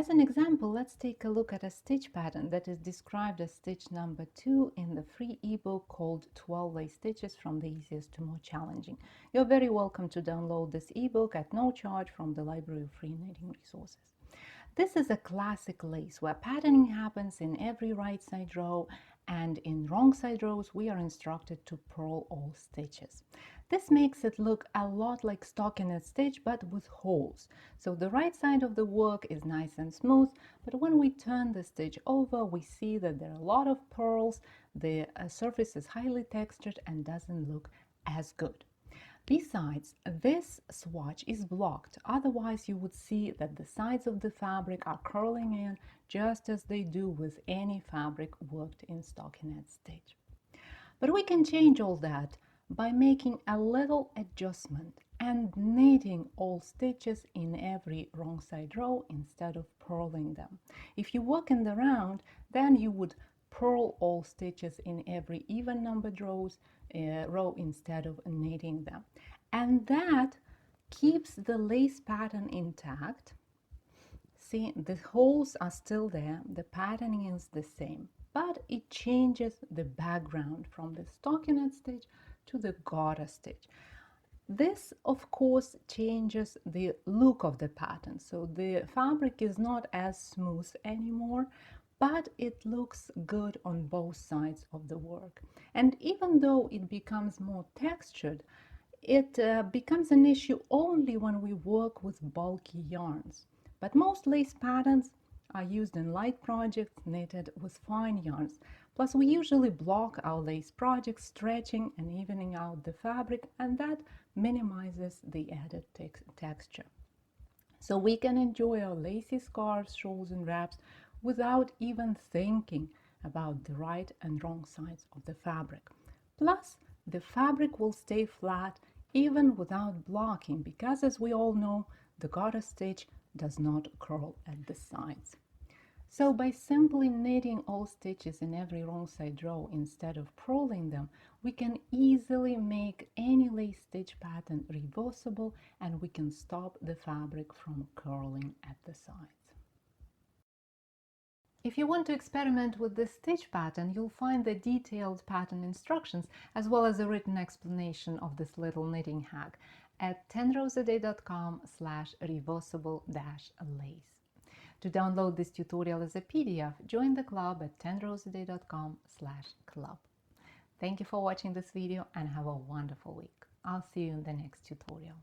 As an example, let's take a look at a stitch pattern that is described as stitch number 2 in the free ebook called 12 lace stitches from the easiest to more challenging. You're very welcome to download this ebook at no charge from the Library of Free Knitting Resources. This is a classic lace where patterning happens in every right side row, and in wrong side rows we are instructed to purl all stitches. This makes it look a lot like stockinette stitch but with holes. So the right side of the work is nice and smooth, but when we turn the stitch over we see that there are a lot of purls, the surface is highly textured and doesn't look as good. Besides, this swatch is blocked, otherwise you would see that the sides of the fabric are curling in just as they do with any fabric worked in stockinette stitch. But we can change all that by making a little adjustment and knitting all stitches in every wrong side row instead of purling them. If you work in the round, then you would purl all stitches in every even numbered row instead of knitting them, and that keeps the lace pattern intact. See, the holes are still there, the patterning is the same, but it changes the background from the stockinette stitch to the garter stitch. This of course changes the look of the pattern, so the fabric is not as smooth anymore, but it looks good on both sides of the work. And even though it becomes more textured, it becomes an issue only when we work with bulky yarns. But most lace patterns are used in light projects knitted with fine yarns. Plus, we usually block our lace projects, stretching and evening out the fabric, and that minimizes the added texture. So we can enjoy our lacy scarves, shawls and wraps without even thinking about the right and wrong sides of the fabric. Plus, the fabric will stay flat even without blocking, because as we all know, the garter stitch does not curl at the sides. So by simply knitting all stitches in every wrong side row instead of purling them, we can easily make any lace stitch pattern reversible, and we can stop the fabric from curling at the sides. If you want to experiment with this stitch pattern, you'll find the detailed pattern instructions as well as a written explanation of this little knitting hack at 10roseaday.com/reversible-lace. To download this tutorial as a PDF, join the club at 10roseaday.com/club. Thank you for watching this video and have a wonderful week. I'll see you in the next tutorial.